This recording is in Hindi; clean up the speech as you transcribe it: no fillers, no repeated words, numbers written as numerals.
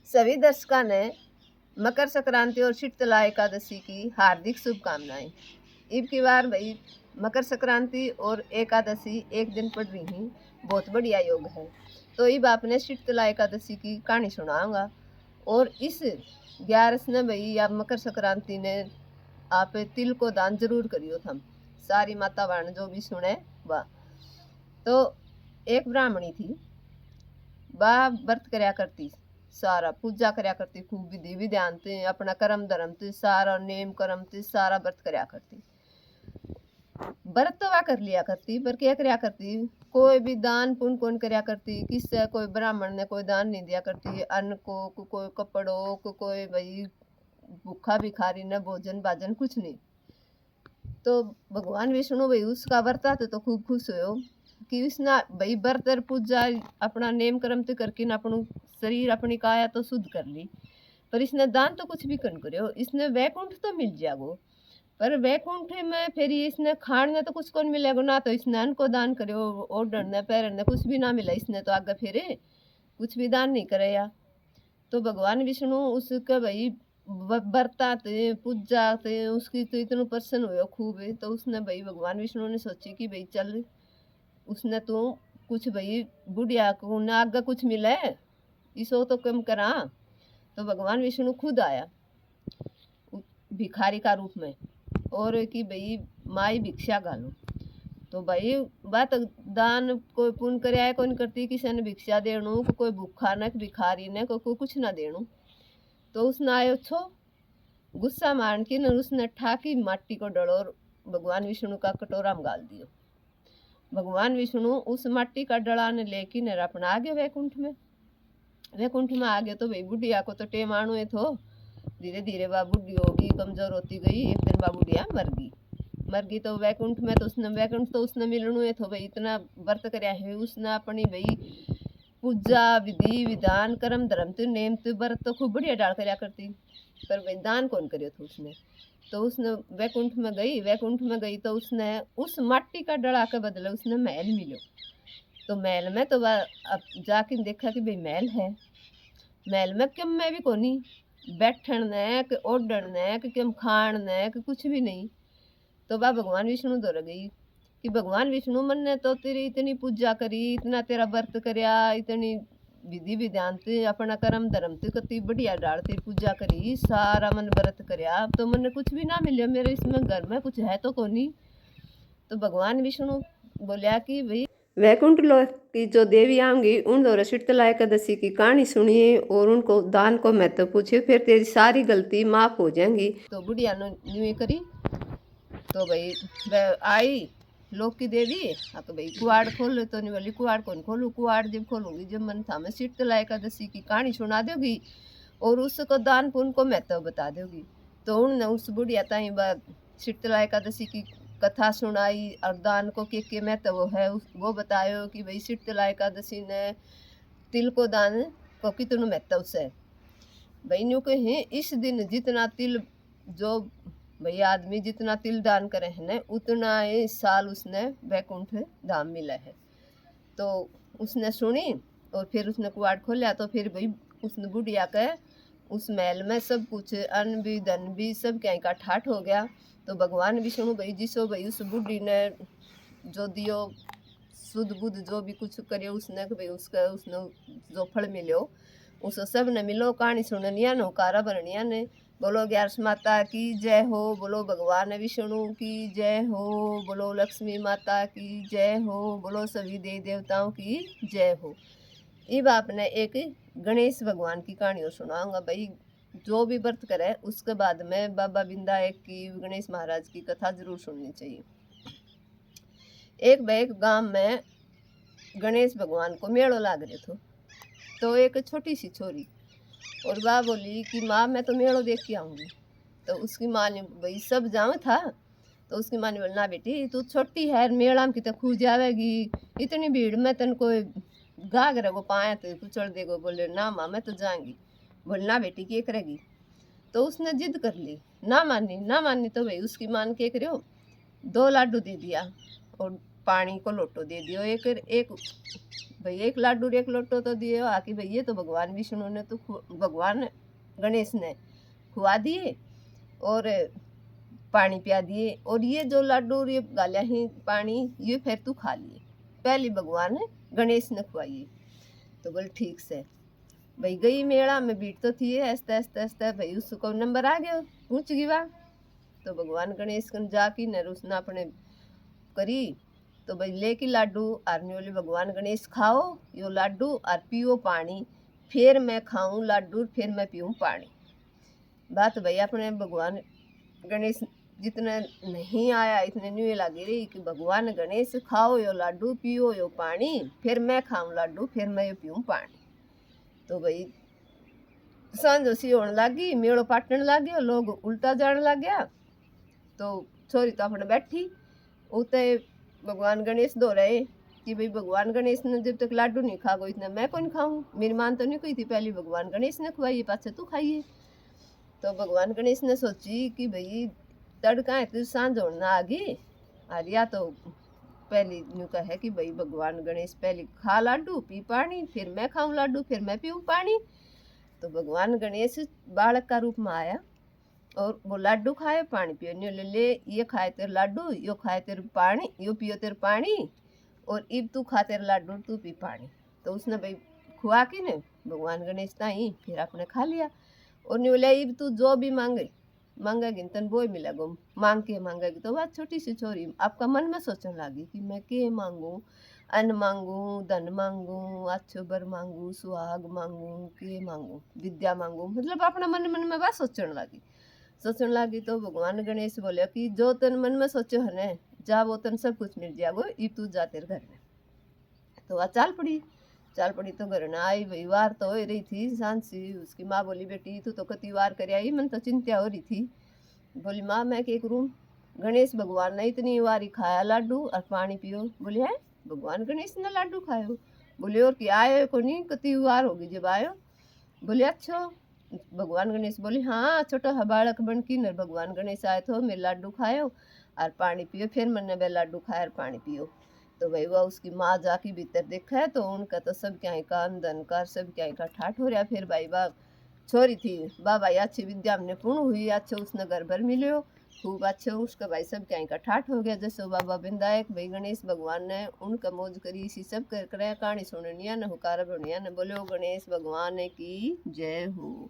सभी दर्शकों ने मकर संक्रांति और शीतला एकादशी की हार्दिक शुभकामनाएं। ईब की बार भाई मकर संक्रांति और एकादशी एक दिन पड़ रही हैं, बहुत बढ़िया योग है। तो ईब आपने शीतला एकादशी की कहानी सुनाऊंगा। और इस 11 ने भाई आप मकर संक्रांति ने आप तिल को दान जरूर करियो। थम सारी माता बहन जो भी सुने वाह। तो एक ब्राह्मणी थी, वह व्रत करया करती, सारा पूजा करया करती, खूब विधि विधान ते अपना कर्म धर्म ते सारा नेम कर्म ते सारा व्रत करया करती। व्रत तो वह कर लिया करती, पर क्या करया करती, कोई भी दान पुण्य कौन करया करती। किससे कोई ब्राह्मण ने कोई दान नहीं दिया करती, अन्न को कोई कपड़ों को कोई भाई भूखा भिखारी ने भोजन भाजन कुछ नहीं। तो भगवान विष्णु भाई उसका व्रता तो खूब खुश हो कि उसने भाई व्रत पूजा अपना नेम कर्म तो करके न अपनु शरीर अपनी काया तो शुद्ध कर ली, पर इसने दान तो कुछ भी कन करो, इसने वैकुंठ तो मिल जाएगो। पर वैकुंठ में फिर इसने खाने तो कुछ कौन मिलेगा ना, तो इसने अन्न को दान करो, ओढ़ने पैरने कुछ भी ना मिला, इसने तो आगे फिर कुछ भी दान नहीं करे या। तो भगवान विष्णु उसके भाई व्रता थे पूजा थे उसकी तो इतना प्रसन्न हुआ खूब है। तो उसने भाई भगवान विष्णु ने सोची कि भाई चल उसने तो कुछ भाई बुढ़िया को ना आगे कुछ मिले इसो तो कम करा। तो भगवान विष्णु खुद आया भिखारी का रूप में और कि भाई माई भिक्षा घालो। तो भाई बात दान कोई पुण्य करे आए कौन करती, किसी ने भिक्षा देणु कोई भूखा न भिखारी ने कोई कुछ ना देणु। तो उसने आयो छो गुस्सा मान के न उसने ठाकी माटी को डलो भगवान विष्णु का कटोरा में गाल दियो। भगवान विष्णु उस माटी का डला ने लेके न अपना आ गए वैकुंठ में। वैकुंठ में आ गए तो भाई बुढ़िया को तो टेम आणु है थो। धीरे धीरे वह बुढ़ी होगी कमजोर होती गई, एक दिन वह बुढ़िया मर गई। तो वैकुंठ में तो उसने वैकुंठ तो उसने मिलनु है थो भाई, इतना व्रत करया है उसने अपनी भाई पूजा विधि विधान कर्म धर्म तो नेम तो व्रत तो खूब बढ़िया डाल करया करती, पर भाई दान कौन करियो था उसने। तो उसने वैकुंठ में गई तो उसने उस माटी का डला के बदले उसने महल मिलो। तो महल में तो वह अब जाके देखा कि भाई महल है, महल में कम में भी कोनी बैठन ने कि ओढ़न ने कि कम खान ने कि कुछ भी नहीं। तो वह भगवान विष्णु दौड़ गई कि भगवान विष्णु मन ने तो तेरी इतनी पूजा करी, इतना तेरा व्रत करया, इतनी विधि विधान ते अपना कर्म धर्म ते कति बढ़िया डालती पूजा करी, सारा मन व्रत करया, तो मन कुछ भी ना मिले, मेरे इसमें घर में कुछ है तो कोनी। तो भगवान विष्णु बोलिया कि भाई वैकुंठ लोक की जो देवी आएंगी उन द्वारा शीतला एकादशी की कहानी सुनिए और उनको दान को महत्व पूछिए, फिर तेरी सारी गलती माफ हो जाएंगी। तो बुढ़िया ने न्यू करी। तो भाई आई लोक की देवी तो भाई कुआड़ खोल तो नहीं बोली कुआड़ कौन खोलू, कुआड़ जब खोलूंगी जब मन था मैं शीतला एकादशी की कहानी सुना दोगी और उसको दान पुण्य को महत्व बता दोगी। तो उनने उस बुढ़िया ताई शीतला एकादशी की कथा सुनाई और दान को के महत्व है वो बतायो कि भाई शीतला एकादशी ने तिल को दान को कितना महत्व से भाई न्यू कहे इस दिन जितना तिल जो भाई आदमी जितना तिल दान करे है ना उतना इस साल उसने वैकुंठ धाम मिला है। तो उसने सुनी और फिर उसने कुआड़ खोला तो फिर भाई उसने बुढ़िया के उस महल में सब कुछ अन्न भी धन भी सब क्या का ठाठ हो गया। तो भगवान विष्णु भाई जिसो भाई उस बुढ़ी ने जो दियो शुद्ध बुद्ध जो भी कुछ करे उसने भाई उसका उसने जो फल मिलो उस सब ने मिलो। कहानी सुननिया नो कारा भरनिया ने बोलो 11 माता की जय हो, बोलो भगवान विष्णु की जय हो, बोलो लक्ष्मी माता की जय हो, बोलो सभी देवी देवताओं की जय हो। इब आपने एक गणेश भगवान की कहानी सुनाऊंगा भाई, जो भी व्रत करे उसके बाद में बाबा विंदायक की गणेश महाराज की कथा जरूर सुननी चाहिए। एक भाई गांव में गणेश भगवान को मेड़ो लाग रहे थे। तो एक छोटी सी छोरी और वह बोली कि माँ मैं तो मेड़ो देख के आऊँगी। तो उसकी माँ ने भाई सब जाओ था। तो उसकी माँ ने बोला ना बेटी तू छोटी है मेला में कितने खू जावेगी, इतनी भीड़ में तन कोई घाघरा को पाए तो कुचल देगो। बोले ना माँ मैं तो जाऊंगी। बोले ना बेटी क्या करेगी। तो उसने जिद कर ली, ना मानी तो भाई उसकी मान के करो 2 लाडू दे दिया और पानी को लोटो दे दियो, एक एक भाई एक लाडू एक लोटो तो दियो। आके भाई ये तो भगवान विष्णु ने तो भगवान गणेश ने खुआ दिए और पानी पिया दिए, और ये जो लाडू ये गालिया ही पानी ये फिर तू खा लिए, पहले भगवान गणेश ने खुआइए। तो बोले ठीक से भाई गई मेला में बीट तो थी, ऐसे ऐसे ऐसे भाई उसको नंबर आ गया, पूछ गई वाह। तो भगवान गणेश कन जाकी न उसने अपने करी, तो भाई लेके लाडू आरने वाले भगवान गणेश खाओ यो लाडू और पियो पानी, फिर मैं खाऊं लाडू फिर मैं पीऊं पानी। बात भाई अपने भगवान गणेश जितने नहीं आया इतने न्यू लगी रही कि भगवान गणेश खाओ यो लाडू पियो यो पानी, फिर मैं खाऊं लाडू फिर मैं यो पीऊं पानी। तो भाई सांझ सी होने लगी, मेड़ो पाटन लग गया, लोग उल्टा जाने लग गया। तो छोरी तो अपने बैठी उते भगवान गणेश दो रहे कि भाई भगवान गणेश ने जब तक लाडू नहीं खा गो इतना मैं कौन खाऊं, मेरी मान तो नहीं कोई थी, पहले भगवान गणेश ने खुआई पाछे तू खाइए। तो भगवान गणेश ने सोची कि भाई तड़का है तो सांझ होने आ गई आलिया, तो पहली न्यू कहे कि भाई भगवान गणेश पहले खा लाडू पी पानी, फिर मैं खाऊं लाडू फिर मैं पीऊं पानी। तो भगवान गणेश बालक का रूप में आया और वो लाडू खाए पानी पियो, न्यू ले ये खाए तेरे लाडू यो खाए तेरे पानी यो पियो तेरे पानी, और इब तू खा तेरे लाडू तू पी पानी। तो उसने भाई खुआ की ने भगवान गणेश ताई फिर आपने खा लिया, और न्यू ले इब तू जो भी मांगेगी तन वो ही मिलेगा, मांग के मांगेगी। तो बात छोटी सी छोरी आपका मन में सोचने लगी कि मैं के मांगू, अन्न मांगू धन मांगू अच्छो बर मांगू सुहाग मांगू के मांगू विद्या मांगू, मतलब अपना मन मन में बात सोचने लगी। तो भगवान गणेश बोले कि जो तन मन में सोचो है ना जा वो तन सब कुछ मिल जाएगा, ई तू जा तेरे घर में। तो वह चाल पड़ी तो घर ना आई, भाई वार तो हो रही थी सांसी। उसकी माँ बोली बेटी तू तो कति वार कर आई, मन तो चिंता हो रही थी। बोली माँ मैं क्या करूँ, गणेश भगवान ने इतनी वारी खाया लाडू और पानी पियो। बोले है भगवान गणेश ने लाडू खायो। बोले और क्या आयो को नहीं कति वार होगी जब आयो। बोले अच्छा। भगवान गणेश बोले हाँ छोटा बालक बन की न भगवान गणेश आए तो मेरे लाडू खायो और पानी पियो, फिर मैंने वे लाडू खाया और पानी पियो। तो भाई वह उसकी माँ जाके भीतर देखा है तो उनका तो सब क्या का धन कर सब क्या का ठाठ हो रहा। फिर भाई बा छोरी थी बाबा अच्छी विद्या में पूर्ण हुई, अच्छे उसने घर भर मिलो खूब अच्छे, उसका भाई सब क्या का ठाठ हो गया। जैसे बाबा बिंदायक भाई गणेश भगवान ने उनका मौज करी, इसी सब कर कहानी सुननिया न हुकार बढ़िया न बोलो गणेश भगवान की जय हो।